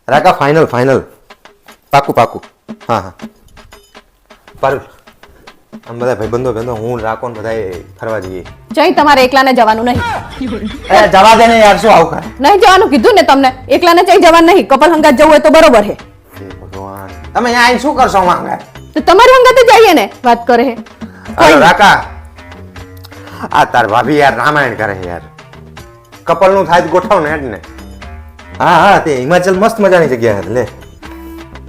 રાકા final final પાકું પાકું. હા હા પારુલ આમ બધા ભાઈબંધો બંધો હું રાખો ને બધા ફરવા જઈએ. જઈ તમારે એકલાને જવાનું નહીં. જવા દે ને યાર, શું આવું કરે? નહીં જવાનું કીધું ને તમને. એકલાને જઈ જવાનું નહીં. કપલ હંગાત જવું હોય તો બરોબર છે. ભગવાન તમે અહીંયા આવીને શું કરશો માંગે? તો તમારી હંગાતે જઈએ ને વાત કરે છે. અરે રાકા આ તાર ભાભી યાર રામાયણ કરે છે યાર. કપલ નું થાય તો ગોઠવ ને હેડ ને. હા હા તે હિમાચલ મસ્ત મજાની જગ્યા છે લે.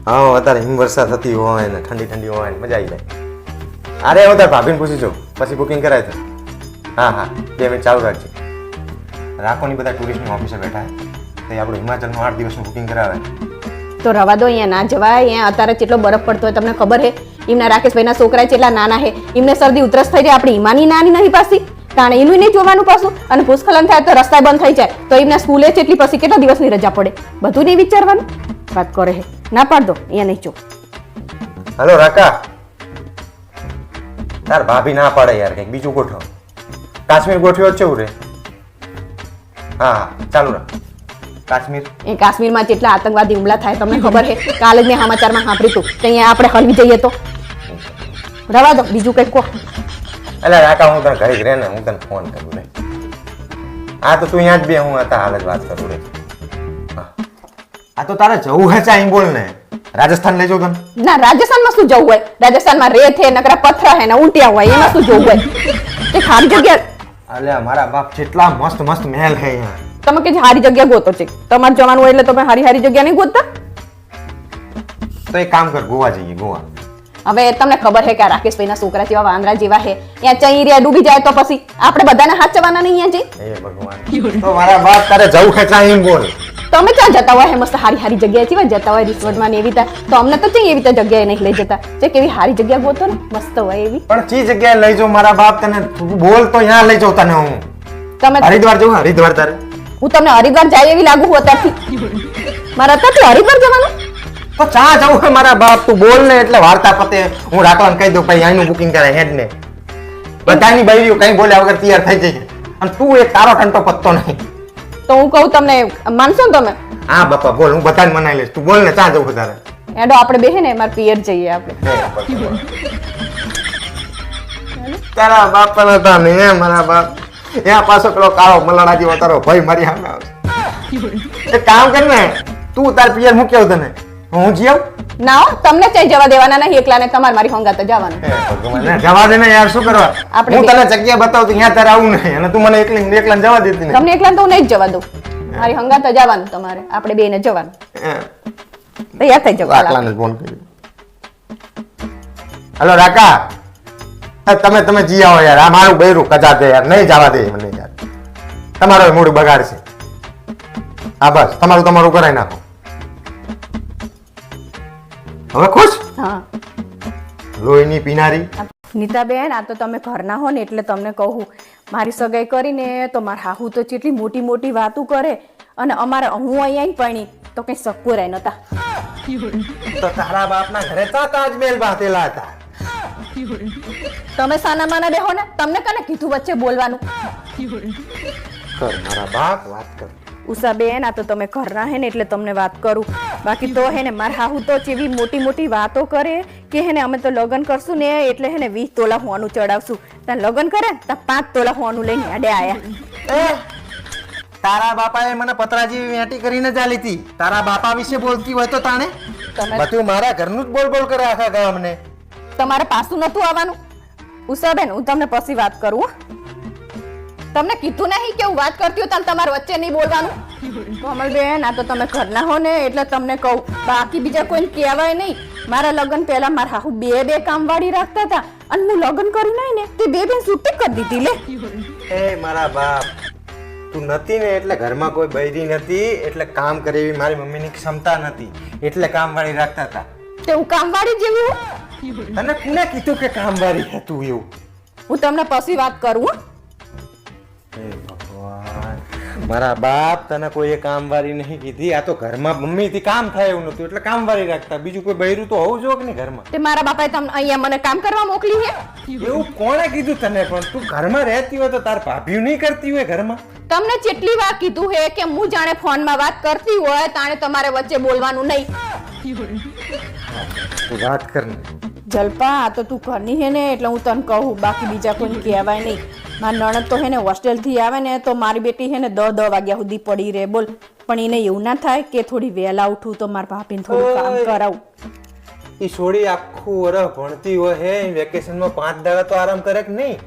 હા અત્યારે હિમવર્ષા થતી હોય ને ઠંડી ઠંડી હોય ને મજા આવી જાય. અરે હું તાર ભાભીને પૂછી છું પછી બુકિંગ કરાય તો. હા હા 2 મિનિટ ચાલુ રાખજે. રાખોની બધા ટુરિસ્ટની ઓફિસે બેઠા છે તે આપણું હિમાચલનું 8 દિવસનું બુકિંગ કરાવે. તો રવા દો, અહીંયા ના જવાય. અહીંયા અત્યારે કેટલો બરફ પડતો હોય તમને ખબર છે. એમના રાકેશભાઈના છોકરા કેટલા નાના છે. એમને શરદી ઉધરસ થઈ જાય. આપણી ઈમાની નાની નહીં પાછી કારણ એનું નહીં જોવાનું પાછું. અને ભૂસ્ખલન થાય તો રસ્તા બંધ થઈ જાય તો એમના સ્કૂલે કેટલી પછી કેટલા દિવસની રજા પડે બધું નહીં વિચારવાનું. વાત કરે છે. ના પાડ દો, અહીંયા નહીં જો. હલો રાકા તાર ભાભી ના પાડે યાર, કંઈક બીજું ગોઠવ. કાશ્મીર ગોઠવ્યો જ છે રે. હા ચાલુ રાખ. કાશ્મીર એ કાશ્મીરમાં જેટલા આતંકવાદી હુમલા થાય તમને ખબર છે. કાલે જ મેં સમાચારમાં સાંભળ્યું હતું કે અહીંયા આપણે હલવી જઈએ તો રવા દો, બીજું કંઈક કહો. એટલે રાકા હું તને ઘરે રહે ને હું તને ફોન કરું રે. હા તો તું અહીંયા જ બે, હું હતા હાલ જ વાત કરું રે. આ તો તારે જવું હે ચાઈ બોલ ને. રાજસ્થાન લઈ જાઉં તને? ના, રાજસ્થાનમાં શું જવું હોય? રાજસ્થાનમાં રેત હે, નકરા પથ્થર હે ને ઊંટિયા હોય, એમાં શું જવું હોય? તે ખારી જગ્યા. અલ્યા મારા બાપ જેટલા મસ્ત મસ્ત મહેલ હે અહીંયા. તમે કે હારી જગ્યા ગોતો છે. તમારે જવાનું હોય એટલે તમે હારી હારી જગ્યા નહીં ગોતતા. તો એક કામ કર, ગોવા જઈએ. ગોવા હવે તમને ખબર છે કે આ રાકેશભાઈના છોકરા જેવા વાંદરા જેવા છે. ત્યાં ચૈરિયા ડૂબી જાય તો પછી આપણે બધાને હાથ ચવાના નહીં અહીંયા જઈ. એ ભગવાન તો મારા બાપ તારે જવું હે ચાઈ બોલ. તમે ક્યાં જતા હોય મસ્ત હારી હારી જગ્યાએ જેવા જતા હોય રિસોર્ટમાં ને એવી રીતે. તો અમને તો એવી રીતે જગ્યાએ નહીં લઈ જતા. જે કેવી હારી જગ્યા ગોતો ને મસ્ત હોય એવી. પણ ચી જગ્યાએ લઈ જાઉં મારા બાપ તને? બોલ તો અહીંયા લઈ જાઉં તને હું. તમે હરિદ્વાર જવું? હરિદ્વાર તારે? હું તમને હરિદ્વાર જાય એવી લાગુ હું અત્યારથી? મારા અત્યારથી હરિદ્વાર જવાનું? તો ચા જવું હે મારા બાપ. તું બોલ ને એટલે વાર્તા પતે. હું રાકવાને કહી દઉં ભાઈ અહીંનું બુકિંગ કરે હેડ ને. બધાની બૈરીઓ કઈ બોલ્યા વગર તૈયાર થઈ જાય. અને તું એક તારો ટંટો પત્તો નહીં. તો હું કહું તમને માનશો ને તમે? હા બાપા બોલ, હું બધાને મનાઈ લઈશ. તું બોલ ને ચા જવું તારે. એડો આપણે બેહે ને મારા પિયર જઈએ આપણે. તારા બાપ હતા ને મારા બાપ. ત્યાં પાછો પેલો કાળો મલાડા જેવો તારો ભાઈ મારી સામે આવશે. એક કામ કર ને, તું તાર પિયર મૂક્યો તને હું જી આવું. ના હો, તમને ચઈ જવા દેવાના નહીં. એકલાને તમારે મારી હંગાતે જવાનું. જવા દે ને યાર, શું કરવા? આપણે હું તને જગ્યા બતાવું ત્યાં તારે આવું નહીં અને તું મને એકલા જવા દેતી નહીં. તમને એકલા તો હું નહીં જ જવા દઉં. મારી હંગાતે જવાનું તમારે. આપણે બેને જવાનું. તૈયાર થઈ જવા. રાકલાને ફોન કર્યો. હલો રાકા, તમે જી આવો યાર. આ મારું બૈરું કજા દે યાર, નહીં જવા દે મને યાર. તમારો મૂડ બગાડશે. હા બસ તમારું કરાઈ નાખો. હવે ખુશ? હા લોહીની પીનારી. નીતાબેન, આ તો તમે ઘરના હો ને એટલે તમને કહું. મારી સગાઈ કરીને તો મારા હાહુ તો કેટલી મોટી મોટી વાતો કરે. અને અમારે હું અહીંયા પણી તો કઈ સકુરાય નતા. તો તારા બાપના ઘરે તાજમહેલ બાંધેલા હતા. તમે સાના માના બેહો ને. તમને કને કીધું વચ્ચે બોલવાનું? કર મારા બાપ વાત કર. ઉષાબેન, આ તો તમે ઘરના હે ને એટલે તમને વાત કરું. બાકી તો હે ને મારા હાહુ તો જેવી મોટી મોટી વાતો કરે કે હે ને અમે તો લગ્ન કરશું ને એટલે હે ને 20 તોલા હોવાનું ચડાવશું. ત્યાં લગ્ન કરે ને ત્યાં 5 તોલા હોવાનું લઈને આડે આયા. તારા બાપાએ મને પતરાજી વેટી કરીને જ આલી હતી. તારા બાપા વિશે બોલતી હોય તો તાણે બધું મારા ઘરનું જ બોલ બોલ કરે આખા ગામને. તમારે પાછું નતું આવવાનું. ઉષાબેન, હું તમને પછી વાત કરું. તમને કીધું નહીં કે હું વાત કરતી હું તમારે વચ્ચે નહીં બોલવાનું. કોમલબેન, આ તો તમે ઘરના હો ને એટલે તમને કહું. બાકી બીજા કોઈને કહેવાય નહીં. મારા લગ્ન પહેલા મારા હાહુ બે કામવાળી રાખતા હતા અને હું લગ્ન કરી નહીં ને તે બે છૂટી કરી દીધી લે. એ મારા બાપ, તું નથી ને એટલે ઘરમાં કોઈ બૈરી નથી એટલે કામ કરે એવી મારી મમ્મીની ક્ષમતા નથી એટલે કામવાળી રાખતા હતા. તે હું કામવાળી જેવી હું? તને કોને કીધું કે કામવાળી હતું એવું? હું તમને પછી વાત કરું. હે ભગવાન, મારા બાપ તને કોઈ કામવાળી નહીં કીધી. આ તો ઘરમાં મમ્મીથી કામ થાય એવું નતું એટલે કામવાળી રાખતા. બીજું કોઈ બૈરું તો હોવું જોઈએ કે નહીં ઘરમાં? તે મારા બાપાએ તમને અહીંયા મને કામ કરવા મોકલી છે? એવું કોણે કીધું તને? પણ તું ઘરમાં રહેતી હોય તો તાર ભાભીઓ નહીં કરતી હોય ઘરમાં? તમને કેટલી વાર કીધું હે કે હું જાણે ફોનમાં વાત કરતી હોય તાણે તમારે વચ્ચે બોલવાનું નહીં. તું વાત કર ને. જલપા આ તો તું ઘરની હે ને એટલે હું તને કહું, બાકી બીજા કોઈને કહેવાય નહીં. મારી નણદ તો હે ને હોસ્ટેલથી આવે ને તો મારી બેટી હે ને 10 વાગ્યા સુધી પડી રહે બોલ. પણ એને એવું ના થાય કે થોડી વહેલા ઉઠું તો મારા ભાભીને થોડું કામ કરાવું. ઈ છોડી આખું વરસ ભણતી હોય હે, વેકેશનમાં 5 દાડા તો આરામ કરે કે નહીં?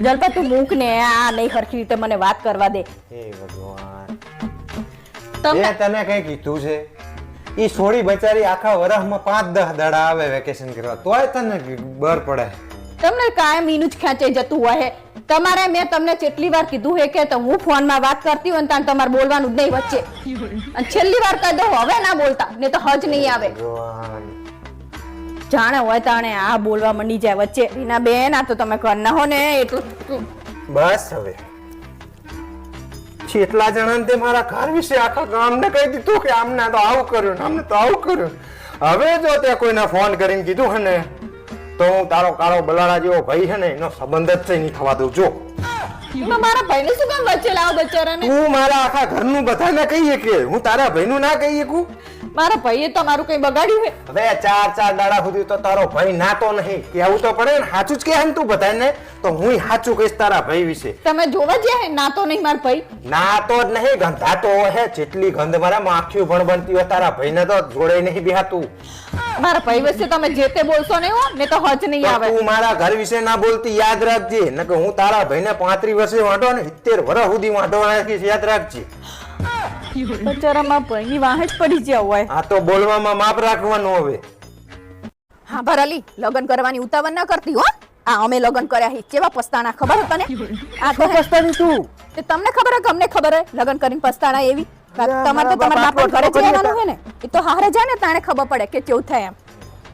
જલપા તું મૂક ને, આ નહીં હરખી રીતે મને વાત કરવા દે. હે ભગવાન, તમને એ તને કઈ કીધું છે? ઈ છોડી બચારી આખા વરસમાં 5-10 દાડા આવે વેકેશન કરવા, તોય તને બર પડે. તમને કાયમ ઈનું જ ખેંચાઈ જતું હોય હે. તમારે મેં તમને કેટલી વાર કીધું હે કે હું ફોનમાં વાત કરતી હોય ને ત્યાં તમારે બોલવાનું જ નહીં વચ્ચે. અને છેલ્લી વાર કહી દઉં હવે ના બોલતા, નહીં તો હજ નહીં આવે. ભગવાન, જાણે હોય તાણે આ બોલવા મંડી જાય વચ્ચે. રીના બેન આ તો તમે કરના હો ને એટલું. બસ હવે કેટલા જણાને તે મારા ઘર વિશે આખા ગામને કહી દીધું કે આમને તો આવું કર્યું ને આમને તો આવું કર્યું. હવે જો તે કોઈને ફોન કરીને કીધું હે ને તો હું તારો કાળો બલાડા જેવો ભાઈ છે ને એનો સંબંધ જ નહીં થવા દઉં. જો એમાં મારા ભાઈને શું કામ વચ્ચે લાવો બચારાને? તું મારા આખા ઘરનું બધાને કહીએ કે હું તારા ભાઈનું ના કહી શકું? મારા ભાઈએ તમારું કઈ બગાડ્યું હે? હવે 4 દાડા સુધી તો તારો ભાઈ નાતો નહીં કેવું તો પડે ને. સાચું જ કે ને તું બધાને, તો હું સાચું કહીશ તારા ભાઈ વિશે. તમે જોવા જ્યાં હે ના તો નહીં મારા ભાઈ? નાતો જ નહીં, ગંધાતો હે. જેટલી ગંધ મારા માખ્યું ભણ બનતી હોય તારા ભાઈને તો જોડે નહીં બેહાતું. મારા ભાઈ વિશે તમે જે તે બોલશો નહીં હો, ને તો હજ નહીં તો આવે. તું મારા ઘર વિશે ના બોલતી, યાદ રાખજે. નકર હું તારા ભાઈને 35 વર્ષે વાંઢો ને 70 વર્ષ સુધી વાંઢો રાખીશ, યાદ રાખજે. બચારામાં ભાઈની વાહે જ પડી ગયા હોય. આ તો બોલવામાં માપ રાખવાનું. હવે હા ભરાલી, લગ્ન કરવાની ઉતાવળ ના કરતી હો. આ અમે લગ્ન કર્યા હી કેવા પસ્તાણા ખબર તને? આ તો પસ્તાની તું તે તમને ખબર હે કે અમને ખબર હે લગ્ન કરીને પસ્તાણા એવી? તમારે તો તમારા બાપ ઘરે જ રહેવાનું હે ને, એ તો હારે જાય ને તાણે ખબર પડે કે કેવું થાય એમ.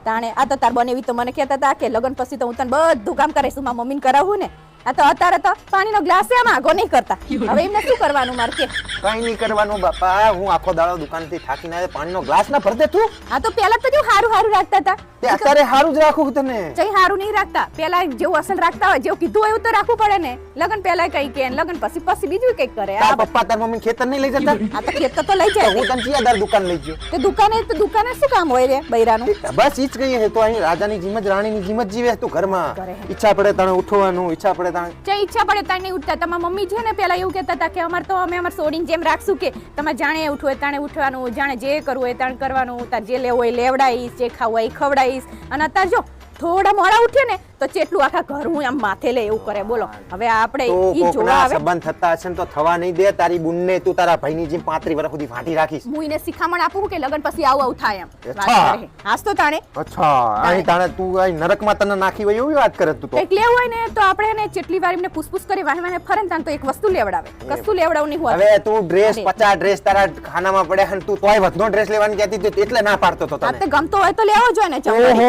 તાણે આ તો તાર બનેવી તો મને કહેતા હતા કે લગ્ન પછી તો હું તને બધું કામ કરાઈશ, મારા મમ્મીને કરાવું ને. આ તો અત્યારે તો પાણીનો ગ્લાસ એમ આગો નહીં કરતા. હવે એમને શું કરવાનું મારે કે? કઈ નહીં કરવાનું બાપા. હું આખો દાડો દુકાનથી થાકીને આવે, પાણીનો ગ્લાસ ના ભરતે તું? આ તો પેલા તો જેવું હારું હારું રાખતા હતા. તે અત્યારે હારું જ રાખું તને. જઈ હારું નહીં રાખતા. પેલા જેવું અસલ રાખતા હોય, જેવું કીધું હોય એવું તો રાખવું પડે ને. લગન પેલા કઈ કે લગન પછી બીજું કઈક કરે. તાર પપ્પા તાર મમ્મી ખેતર નહીં લઈ જતા? આ તો ખેતર તો લઈ જાય. હું તને ચિયાદાર દુકાન લઈ ગયો. તે દુકાને શું કામ હોય રે બૈરાનું? બસ ઈ જ કહીએ છે. તો અહીં રાજાની જીમ જ રાણીની જીમ જ જીવે તું ઘરમાં. ઈચ્છા પડે તાણે ઉઠવાનું, ઈચ્છા પડે તાણે જે ઈચ્છા પડે તાણે નહીં ઉઠતા. તમારા મમ્મી છે ને પેલા એવું કહેતા હતા કે અમાર તો અમે અમાર સોડીની જેમ રાખશું કે તમે જાણે ઉઠવું હોય તાણે ઉઠવાનું, જાણે જે કરવું હોય તાણે કરવાનું, તાર જે લેવું હોય લેવડાઈશ, જે ખાવું હોય ખવડાઈશ. અને અત્યારે જો થોડા મોડા ઉઠે ને તો ચેટલું આખા ઘર હું આમ માથે લે એવું કરે. બોલો હવે આપણે ઈ જોવા આવે. સંબંધ થતા હશે ને તો થવા નહીં દે. તારી બુનને તું તારા ભાઈની જેમ 35 વર્ષ સુધી ફાટી રાખીશ. હું એને શિખામણ આપું કે લગન પછી આવું થાય એમ વાત કરે. હાસ તો તાણે અચ્છા અહીં તાણે તું અહીં નરકમાં તને નાખી હોય એવી વાત કરે તું તો. કંઈક લેવું હોય ને તો આપણે એને જેટલી વાર એમને પૂછપૂછ કરી વાહે વાહે ફરે ને તો એક વસ્તુ લેવડાવે. કશું લેવડાવું નહીં હોય. હવે તું ડ્રેસ 50 ડ્રેસ તારા ખાનામાં પડ્યા અને તું તોય વધનો ડ્રેસ લેવાની કહેતી હતી એટલે ના પાડતો તો તને. આ તો ગમતો હોય તો લેવો જોઈએ ને ચંપલ.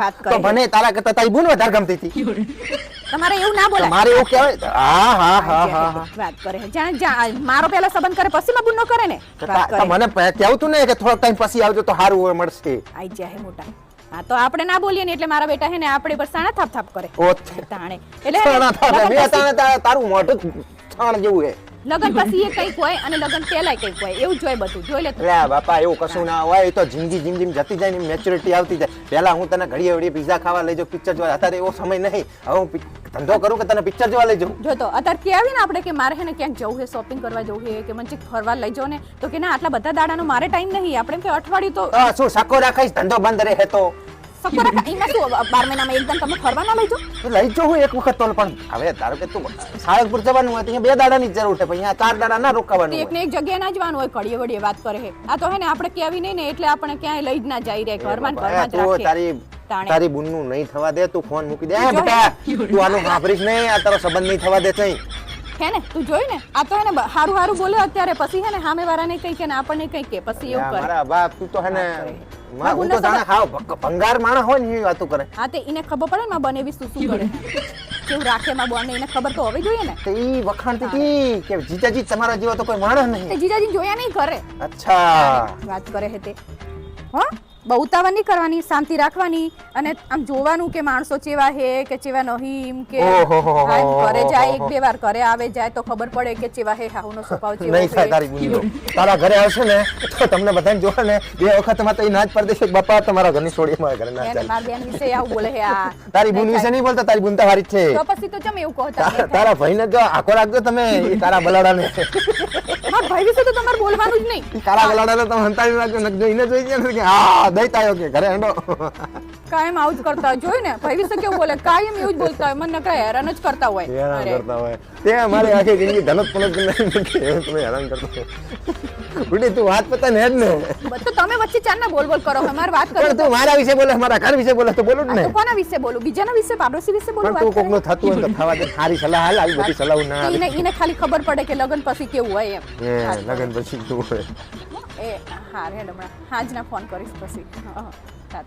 વાત કરે તો મને તારા કરતા તારી બુન વધારે ગમતી હતી. તમારે એવું ના બોલાય. મારે એવું કહેવાય. હા વાત કરે જાણે મારો પેલા સંબંધ કરે પછી માં બુનો કરે ને. મને કહેવું તું ને કે થોડોક ટાઈમ પછી આવજો તો સારું હોય મળશે. આઈ જાય મોટા. હા તો આપણે ના બોલીએ ને એટલે મારા બેટા હે ને આપણે પર સાણા થાપ થાપ કરે. તાણે એટલે તારું મોઢું છાણ જેવું હે. લગન પછી એ કઈક હોય અને લગન પહેલા કઈક હોય એવું જોઈ બધું જોઈ લે. લે બાપા એવું કશું ના હોય. એ તો જિંદગી જેમ જેમ જતી જાય ને મેચ્યોરિટી આવતી જાય. પહેલા હું તને ઘડીએ ઘડીએ પિઝા ખાવા લઈ જાઉં, પિક્ચર જોવા. અત્યારે એવો સમય નહીં. હવે હું ધંધો કરું કે તને પિક્ચર જોવા લઈ જાઉં. જો તો અત્યારે કેવી ને આપણે કે મારે હે ને ક્યાંક જવું છે, શોપિંગ કરવા જવું છે કે મને ફરવા લઈ જાવ ને તો કે ના આટલા બધા દાડાનો મારે ટાઈમ નહીં. આપણે કે અઠવાડિયું તો શું સકો રાખાઈશ? ધંધો બંધ રહે તો સકો રાખા. એમાં શું 12 મહિનામાં એકદમ તમે ફરવા ના લઈ જાઓ? લઈ જાઉં એક વખત તો. પણ હવે ધારો કે તું સાળંગપુર જવાનું હોય તો અહીંયા 2 દાડાની જ જરૂર છે, પણ અહીંયા 4 દાડા ના રોકાવાનું હોય. એક ને એક જગ્યાએ ના જવાનું હોય. ઘડીએ વડીએ વાત કરે છે. આ તો હે ને આપણે કેવી નહીં ને એટલે આપણે ક્યાંય લઈ જ ના જાય રે. ઘરમાં જ રાખે. તારી બુનનું નહીં થવા દે. તું ફોન મૂકી દે. બેટા તું આનું વાપરીશ નહીં. આ તારો સંબંધ નહીં થવા દે કઈ. હે ને તું જોઈ ને આ તો હે ને હારું હારું બોલે અત્યારે પછી હે ને સામે વાળાને કઈ કે ને આપણને કઈ કે પછી એવું કરે. મારા બાપ તું તો હે ને હું તો જાણે હાવ ભંગાર માણસ હોય ને એવી વાતો કરે. હા તે એને ખબર પડે ને માં બનેવી શું શું કરે. કેવું રાખે માં બોન એને ખબર તો હોવી જોઈએ ને. તો ઈ વખાણતી હતી કે જીજાજી તમારા જેવો તો કોઈ માણસ નહીં. તે જીજાજી જોયા નહીં ઘરે. અચ્છા વાત કરે છે તે હો બહુ ઉતાવળ નહીં કરવાની, શાંતિ રાખવાની અને આમ જોવાનું કે માણસો ચેવા હે કે ચેવા નહીં કે ઓહોહો. હા, એમ ઘરે જાય એક બે વાર ઘરે આવે જાય તો ખબર પડે કે ચેવા હે હાહુનો સ્વભાવ ચેવો નહીં થાય છે. તારી બુંદો. તારા ઘરે આવશે ને તો તમને બધાને જોવે ને બે વખત માં તો ઈ ના જ પડે છે કે બાપા તમારા ઘરની છોડી મારા ઘરે ના એને ચાલે. મારા બેન વિશે આવું બોલે હે આ તારી બુન વિશે નહીં બોલતા, તારી બુન તો હારી જ છે. તો પછી તો ચમ એવું કહો તમે? તારા ભાઈને જો આખો રાખજો તમે, ઈ તારા બલાડાને. મારા ભાઈ વિશે તો તમારે બોલવાનું જ નહીં. ઈ તારા બલાડાને તમે હંતાડી રાખજો, નકર એને જોઈ જાય ને કે હા દઈત આવ્યો કે ઘરે હેંડો. કાયમ આવું જ કરતા હોય જોયું ને ભાઈ વિશે કેવું બોલે, કાયમ એવું જ બોલતા હોય, મને નકરા હેરાન જ કરતા હોય. હેરાન અરે, કરતા હોય તે અમારી આખી જિંદગી ધનત પનત કરી તમે હેરાન કરતા હોય. બુડી તું વાત પતા ને જ ને. તો તમે વચ્ચે ચારના બોલ બોલ કરો, અમારે વાત કરો પણ તું મારા વિશે બોલે, મારા ઘર વિશે બોલે તો બોલું જ ને. તો કોના વિશે બોલું? બીજાના વિશે, પાડોશી વિશે બોલું? પણ તું કોકનું થતું હોય તો થવા દે. સારી સલાહ હાલ, આવી બધી સલાહ ના હાલે. એને ખાલી ખબર પડે કે લગન પછી કેવું હોય એમ. એ લગન પછી શું હોય. એ હા રે હમણાં હાજના ફોન કરીશ પછી. હા, હા.